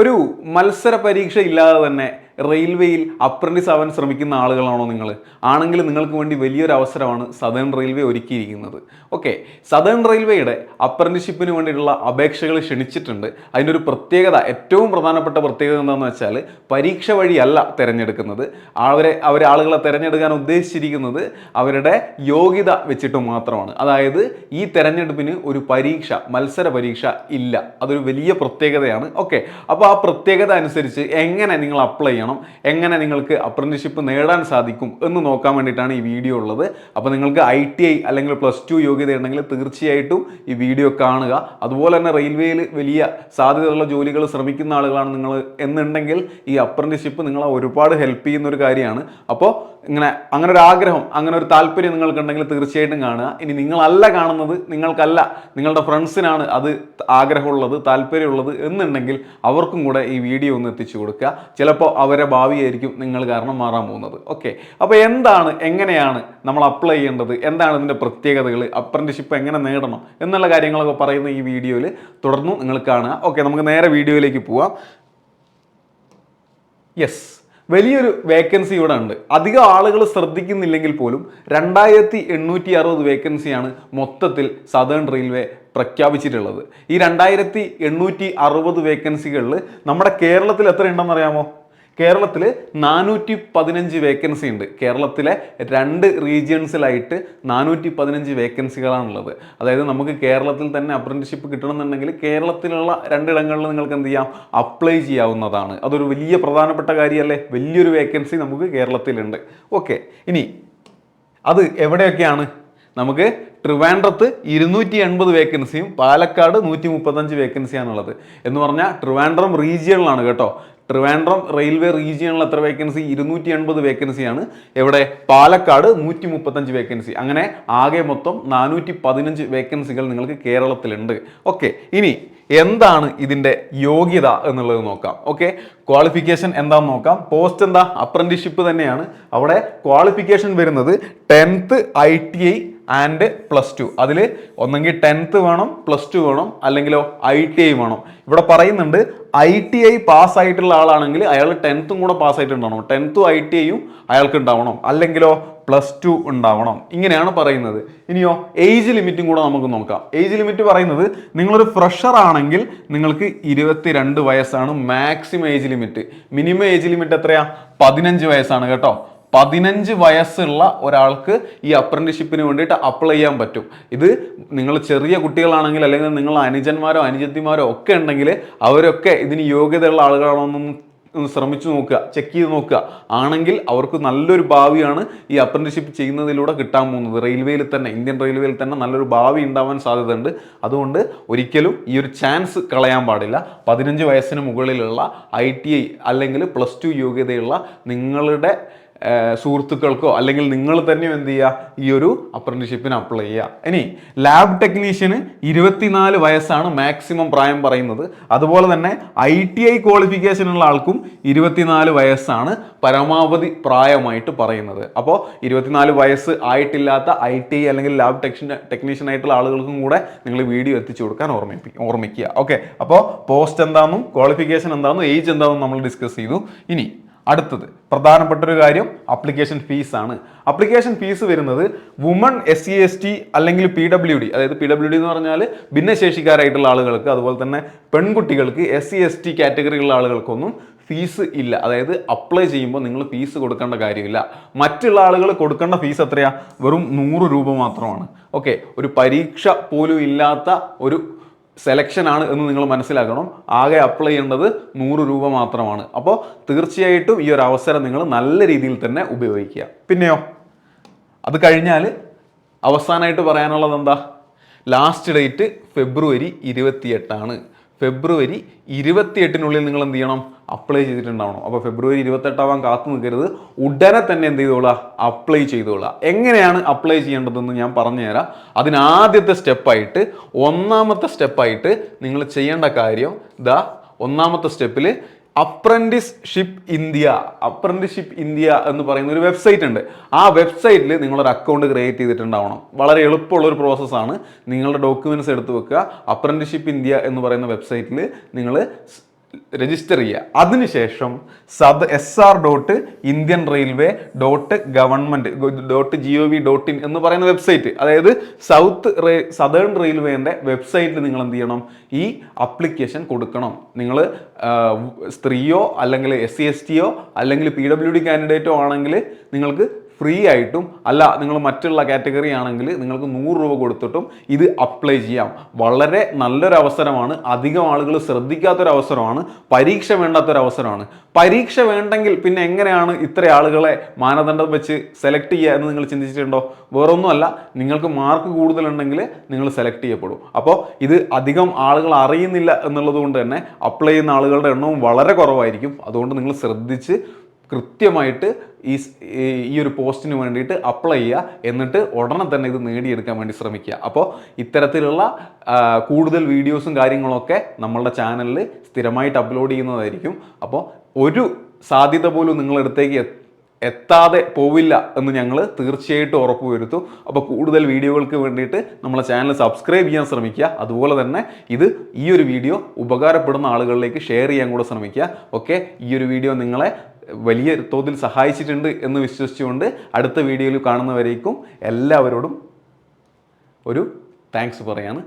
ഒരു മത്സര പരീക്ഷ ഇല്ലാതെ തന്നെ റെയിൽവേയിൽ അപ്രന്റീസ് ആവാൻ ശ്രമിക്കുന്ന ആളുകളാണോ നിങ്ങൾ? ആണെങ്കിൽ നിങ്ങൾക്ക് വേണ്ടി വലിയൊരു അവസരമാണ് സദേൺ റെയിൽവേ ഒരുക്കിയിരിക്കുന്നത്. ഓക്കെ, സദേൺ റെയിൽവേയുടെ അപ്രന്റീസ്ഷിപ്പിന് വേണ്ടിയിട്ടുള്ള അപേക്ഷകൾ ക്ഷണിച്ചിട്ടുണ്ട്. അതിൻ്റെ ഒരു പ്രത്യേകത, ഏറ്റവും പ്രധാനപ്പെട്ട പ്രത്യേകത എന്താണെന്ന് വെച്ചാൽ പരീക്ഷ വഴിയല്ല തിരഞ്ഞെടുക്കുന്നത്. ആളുകളെ തിരഞ്ഞെടുക്കാൻ ഉദ്ദേശിച്ചിരിക്കുന്നത് അവരുടെ യോഗ്യത വെച്ചിട്ട് മാത്രമാണ്. അതായത് ഈ തെരഞ്ഞെടുപ്പിന് ഒരു പരീക്ഷ, മത്സര പരീക്ഷ ഇല്ല. അതൊരു വലിയ പ്രത്യേകതയാണ്. ഓക്കെ, അപ്പോൾ ആ പ്രത്യേകത അനുസരിച്ച് എങ്ങനെ നിങ്ങൾ അപ്ലൈ ചെയ്യണം, എങ്ങനെ നിങ്ങൾക്ക് അപ്രന്റീസ്ഷിപ്പ് നേടാൻ സാധിക്കും എന്ന് നോക്കാൻ വേണ്ടിയിട്ടാണ് ഈ വീഡിയോ ഉള്ളത്. അപ്പോൾ നിങ്ങൾക്ക് ITI അല്ലെങ്കിൽ +2 യോഗ്യത ഉണ്ടെങ്കിൽ തീർച്ചയായിട്ടും ഈ വീഡിയോ കാണുക. അതുപോലെ തന്നെ റെയിൽവേയിൽ വലിയ സാധ്യതയുള്ള ജോലികൾ ശ്രമിക്കുന്ന ആളുകളാണ് നിങ്ങൾ എന്നുണ്ടെങ്കിൽ ഈ അപ്രന്റീസ്ഷിപ്പ് നിങ്ങളെ ഒരുപാട് ഹെൽപ്പ് ചെയ്യുന്ന ഒരു കാര്യമാണ്. അപ്പോൾ അങ്ങനെ ഒരു ആഗ്രഹം, അങ്ങനെ ഒരു താല്പര്യം നിങ്ങൾക്കുണ്ടെങ്കിൽ തീർച്ചയായിട്ടും കാണുക. ഇനി നിങ്ങളല്ല കാണുന്നത്, നിങ്ങൾക്കല്ല, നിങ്ങളുടെ ഫ്രണ്ട്സിനാണ് അത് ആഗ്രഹമുള്ളത്, താല്പര്യമുള്ളത് എന്നുണ്ടെങ്കിൽ അവർക്കും കൂടെ ഈ വീഡിയോ ഒന്ന് എത്തിച്ചു കൊടുക്കുക. ചിലപ്പോൾ അവരെ ഭാവിയായിരിക്കും നിങ്ങൾ കാരണം മാറാൻ പോകുന്നത്. ഓക്കെ, അപ്പോൾ എങ്ങനെയാണ് നമ്മൾ അപ്ലൈ ചെയ്യേണ്ടത്, എന്താണ് ഇതിൻ്റെ പ്രത്യേകതകൾ, അപ്രന്റീസ്ഷിപ്പ് എങ്ങനെ നേടണം എന്നുള്ള കാര്യങ്ങളൊക്കെ പറയുന്ന ഈ വീഡിയോയിൽ തുടർന്നും നിങ്ങൾ കാണുക. ഓക്കെ, നമുക്ക് നേരെ വീഡിയോയിലേക്ക് പോവാം. യെസ്, വലിയൊരു വേക്കൻസി ഇവിടെ ഉണ്ട്. അധികം ആളുകൾ ശ്രദ്ധിക്കുന്നില്ലെങ്കിൽ പോലും 2860 വേക്കൻസിയാണ് മൊത്തത്തിൽ സദേൺ റെയിൽവേ പ്രഖ്യാപിച്ചിട്ടുള്ളത്. ഈ 2860 വേക്കൻസികളിൽ നമ്മുടെ കേരളത്തിൽ എത്ര ഉണ്ടെന്ന് അറിയാമോ? കേരളത്തിൽ 415 വേക്കൻസി ഉണ്ട്. കേരളത്തിലെ 2 റീജിയൻസിലായിട്ട് 415 വേക്കൻസികളാണുള്ളത്. അതായത് നമുക്ക് കേരളത്തിൽ തന്നെ അപ്രന്റീസ്ഷിപ്പ് കിട്ടണമെന്നുണ്ടെങ്കിൽ കേരളത്തിലുള്ള 2 ഇടങ്ങളിൽ നിങ്ങൾക്ക് എന്ത് ചെയ്യാം, അപ്ലൈ ചെയ്യാവുന്നതാണ്. അതൊരു വലിയ പ്രധാനപ്പെട്ട കാര്യമല്ലേ? വലിയൊരു വേക്കൻസി നമുക്ക് കേരളത്തിലുണ്ട്. ഓക്കെ, ഇനി അത് എവിടെയൊക്കെയാണ്? നമുക്ക് ട്രിവാൻഡ്രത്ത് 280 വേക്കൻസിയും പാലക്കാട് 135 വേക്കൻസിയാണുള്ളത്. എന്ന് പറഞ്ഞാൽ ട്രിവാൻഡ്രം റീജിയണിലാണ് കേട്ടോ. ട്രിവാൻഡ്രം റെയിൽവേ റീജിയണിൽ എത്ര വേക്കൻസി? 280 വേക്കൻസിയാണ്. എവിടെ? പാലക്കാട് 135 വേക്കൻസി. അങ്ങനെ ആകെ മൊത്തം 415 വേക്കൻസികൾ നിങ്ങൾക്ക് കേരളത്തിലുണ്ട്. ഓക്കെ, ഇനി എന്താണ് ഇതിൻ്റെ യോഗ്യത എന്നുള്ളത് നോക്കാം. ഓക്കെ, ക്വാളിഫിക്കേഷൻ എന്താണെന്ന് നോക്കാം. പോസ്റ്റ് എന്താ? അപ്രന്റീസ്ഷിപ്പ് തന്നെയാണ്. അവിടെ ക്വാളിഫിക്കേഷൻ വരുന്നത് 10th ITI ആൻഡ് +2. അതിൽ ഒന്നെങ്കിൽ 10th വേണം, +2 വേണം, അല്ലെങ്കിലോ ITI വേണം. ഇവിടെ പറയുന്നുണ്ട് ITI പാസ്സായിട്ടുള്ള ആളാണെങ്കിൽ അയാൾ 10th കൂടെ പാസ്സായിട്ടുണ്ടാവണം. 10th ITI അയാൾക്ക് ഉണ്ടാവണം, അല്ലെങ്കിലോ +2 ഉണ്ടാവണം. ഇങ്ങനെയാണ് പറയുന്നത്. ഇനിയോ ഏജ് ലിമിറ്റും കൂടെ നമുക്ക് നോക്കാം. ഏജ് ലിമിറ്റ് പറയുന്നത് നിങ്ങളൊരു ഫ്രഷർ ആണെങ്കിൽ നിങ്ങൾക്ക് 22 വയസ്സാണ് maximum age limit. Minimum age limit എത്രയാ? 15 വയസ്സാണ് കേട്ടോ. 15 വയസ്സുള്ള ഒരാൾക്ക് ഈ അപ്രന്റീസ്ഷിപ്പിന് വേണ്ടിയിട്ട് അപ്ലൈ ചെയ്യാൻ പറ്റും. ഇത് നിങ്ങൾ ചെറിയ കുട്ടികളാണെങ്കിൽ, അല്ലെങ്കിൽ നിങ്ങൾ അനുജന്മാരോ അനുജത്തിമാരോ ഒക്കെ ഉണ്ടെങ്കിൽ അവരൊക്കെ ഇതിന് യോഗ്യതയുള്ള ആളുകളാണോന്നൊന്ന് ശ്രമിച്ചു നോക്കുക, ചെക്ക് ചെയ്ത് നോക്കുക. ആണെങ്കിൽ അവർക്ക് നല്ലൊരു ഭാവിയാണ് ഈ അപ്രന്റീസ്ഷിപ്പ് ചെയ്യുന്നതിലൂടെ കിട്ടാൻ പോകുന്നത്. റെയിൽവേയിൽ തന്നെ, ഇന്ത്യൻ റെയിൽവേയിൽ തന്നെ നല്ലൊരു ഭാവി ഉണ്ടാവാൻ സാധ്യതയുണ്ട്. അതുകൊണ്ട് ഒരിക്കലും ഈ ഒരു ചാൻസ് കളയാൻ പാടില്ല. 15 വയസ്സിന് മുകളിലുള്ള ITI അല്ലെങ്കിൽ +2 യോഗ്യതയുള്ള നിങ്ങളുടെ സുഹൃത്തുക്കൾക്കോ അല്ലെങ്കിൽ നിങ്ങൾ തന്നെ എന്ത് ചെയ്യുക, ഈ ഒരു അപ്രന്റീസ്ഷിപ്പിന് അപ്ലൈ ചെയ്യുക. ഇനി ലാബ് ടെക്നീഷ്യന് 24 വയസ്സാണ് മാക്സിമം പ്രായം പറയുന്നത്. അതുപോലെ തന്നെ ITI ക്വാളിഫിക്കേഷൻ ഉള്ള ആൾക്കും 24 വയസ്സാണ് പരമാവധി പ്രായമായിട്ട് പറയുന്നത്. അപ്പോൾ 24 വയസ്സ് ആയിട്ടില്ലാത്ത ITI അല്ലെങ്കിൽ ലാബ് ടെക്നീഷ്യൻ ആയിട്ടുള്ള ആളുകൾക്കും കൂടെ നിങ്ങൾ വീഡിയോ എത്തിച്ചു കൊടുക്കാൻ ഓർമ്മിക്കുക. ഓക്കെ, അപ്പോൾ പോസ്റ്റ് എന്താണെന്നും ക്വാളിഫിക്കേഷൻ എന്താണെന്നും ഏജ് എന്താണെന്നും നമ്മൾ ഡിസ്കസ് ചെയ്തു. ഇനി അടുത്തത് പ്രധാനപ്പെട്ട ഒരു കാര്യം അപ്ലിക്കേഷൻ ഫീസ് ആണ്. അപ്ലിക്കേഷൻ ഫീസ് വരുന്നത് വുമൺ, SC ST അല്ലെങ്കിൽ PWD, അതായത് PWD എന്ന് പറഞ്ഞാൽ ഭിന്നശേഷിക്കാരായിട്ടുള്ള ആളുകൾക്ക്, അതുപോലെ തന്നെ പെൺകുട്ടികൾക്ക്, SC ST കാറ്റഗറിയിലുള്ള ആളുകൾക്കൊന്നും ഫീസ് ഇല്ല. അതായത് അപ്ലൈ ചെയ്യുമ്പോൾ നിങ്ങൾ ഫീസ് കൊടുക്കേണ്ട കാര്യമില്ല. മറ്റുള്ള ആളുകൾ കൊടുക്കേണ്ട ഫീസ് എത്രയാ? വെറും 100 രൂപ മാത്രമാണ്. ഓക്കെ, ഒരു പരീക്ഷ പോലും ഇല്ലാത്ത ഒരു സെലക്ഷൻ ആണ് എന്ന് നിങ്ങൾ മനസ്സിലാക്കണം. ആകെ അപ്ലൈ ചെയ്യേണ്ടത് 100 രൂപ മാത്രമാണ്. അപ്പോൾ തീർച്ചയായിട്ടും ഈ ഒരു അവസരം നിങ്ങൾ നല്ല രീതിയിൽ തന്നെ ഉപയോഗിക്കുക. പിന്നെയോ അത് അവസാനമായിട്ട് പറയാനുള്ളത് എന്താ? ലാസ്റ്റ് ഡേറ്റ് ഫെബ്രുവരി 28 ആണ്. ഫെബ്രുവരി 28-നുള്ളിൽ നിങ്ങൾ എന്ത് ചെയ്യണം? അപ്ലൈ ചെയ്തിട്ടുണ്ടാവണം. അപ്പോൾ ഫെബ്രുവരി 28 ആവാൻ കാത്തു നിൽക്കരുത്. ഉടനെ തന്നെ എന്ത് ചെയ്തോളാം? അപ്ലൈ ചെയ്തോളാം. എങ്ങനെയാണ് അപ്ലൈ ചെയ്യേണ്ടതെന്ന് ഞാൻ പറഞ്ഞുതരാം. അതിനാദ്യത്തെ സ്റ്റെപ്പായിട്ട്, ഒന്നാമത്തെ സ്റ്റെപ്പായിട്ട് നിങ്ങൾ ചെയ്യേണ്ട കാര്യം ഒന്നാമത്തെ സ്റ്റെപ്പിൽ അപ്രന്റീസ്ഷിപ്പ് ഇന്ത്യ എന്ന് പറയുന്ന ഒരു വെബ്സൈറ്റ് ഉണ്ട്. ആ വെബ്സൈറ്റിൽ നിങ്ങളൊരു അക്കൗണ്ട് ക്രിയേറ്റ് ചെയ്തിട്ടുണ്ടാവണം. വളരെ എളുപ്പമുള്ളൊരു പ്രോസസ്സാണ്. നിങ്ങളുടെ ഡോക്യുമെന്റ്സ് എടുത്ത് വെക്കുക. അപ്രന്റീസ്ഷിപ്പ് ഇന്ത്യ എന്ന് പറയുന്ന വെബ്സൈറ്റിൽ നിങ്ങൾ രജിസ്റ്റർ ചെയ്യുക. അതിനുശേഷം sr.indianrailway.government.gov.in എന്ന് പറയുന്ന വെബ്സൈറ്റ്, അതായത് സദേൺ റെയിൽവേൻ്റെ വെബ്സൈറ്റിൽ നിങ്ങൾ എന്ത് ചെയ്യണം, ഈ അപ്ലിക്കേഷൻ കൊടുക്കണം. നിങ്ങൾ സ്ത്രീയോ അല്ലെങ്കിൽ SC/ST അല്ലെങ്കിൽ PWD കാൻഡിഡേറ്റോ ആണെങ്കിൽ നിങ്ങൾക്ക് ഫ്രീ ആയിട്ടും, അല്ല നിങ്ങൾ മറ്റുള്ള കാറ്റഗറി ആണെങ്കിൽ നിങ്ങൾക്ക് 100 രൂപ കൊടുത്തിട്ടും ഇത് അപ്ലൈ ചെയ്യാം. വളരെ നല്ലൊരു അവസരമാണ്, അധികം ആളുകൾ ശ്രദ്ധിക്കാത്തൊരവസരമാണ്, പരീക്ഷ വേണ്ടാത്തൊരവസരമാണ്. പരീക്ഷ വേണ്ടെങ്കിൽ പിന്നെ എങ്ങനെയാണ് ഇത്ര ആളുകളെ മാനദണ്ഡം വെച്ച് സെലക്ട് ചെയ്യുക എന്ന് നിങ്ങൾ ചിന്തിച്ചിട്ടുണ്ടോ? വേറൊന്നുമല്ല, നിങ്ങൾക്ക് മാർക്ക് കൂടുതലുണ്ടെങ്കിൽ നിങ്ങൾ സെലക്ട് ചെയ്യപ്പെടും. അപ്പോൾ ഇത് അധികം ആളുകൾ അറിയുന്നില്ല എന്നുള്ളത് കൊണ്ട് തന്നെ അപ്ലൈ ചെയ്യുന്ന ആളുകളുടെ എണ്ണവും വളരെ കുറവായിരിക്കും. അതുകൊണ്ട് നിങ്ങൾ ശ്രദ്ധിച്ച് കൃത്യമായിട്ട് ഈ ഒരു പോസ്റ്റിന് വേണ്ടിയിട്ട് അപ്ലൈ ചെയ്യുക. എന്നിട്ട് ഉടനെ തന്നെ ഇത് നേടിയെടുക്കാൻ വേണ്ടി ശ്രമിക്കുക. അപ്പോൾ ഇത്തരത്തിലുള്ള കൂടുതൽ വീഡിയോസും കാര്യങ്ങളൊക്കെ നമ്മളുടെ ചാനലിൽ സ്ഥിരമായിട്ട് അപ്ലോഡ് ചെയ്യുന്നതായിരിക്കും. അപ്പോൾ ഒരു സാധ്യത പോലും നിങ്ങളടുത്തേക്ക് എത്താതെ പോവില്ല എന്ന് ഞങ്ങൾ തീർച്ചയായിട്ടും ഉറപ്പുവരുത്തും. അപ്പോൾ കൂടുതൽ വീഡിയോകൾക്ക് വേണ്ടിയിട്ട് നമ്മളെ ചാനൽ സബ്സ്ക്രൈബ് ചെയ്യാൻ ശ്രമിക്കുക. അതുപോലെ തന്നെ ഈ ഒരു വീഡിയോ ഉപകാരപ്പെടുന്ന ആളുകളിലേക്ക് ഷെയർ ചെയ്യാൻ കൂടെ ശ്രമിക്കുക. ഓക്കെ, ഈ ഒരു വീഡിയോ നിങ്ങളെ വലിയ തോതിൽ സഹായിച്ചിട്ടുണ്ട് എന്ന് വിശ്വസിച്ചുകൊണ്ട് അടുത്ത വീഡിയോയിൽ കാണുന്നവരേക്കും എല്ലാവരോടും ഒരു താങ്ക്സ് പറയാണ്.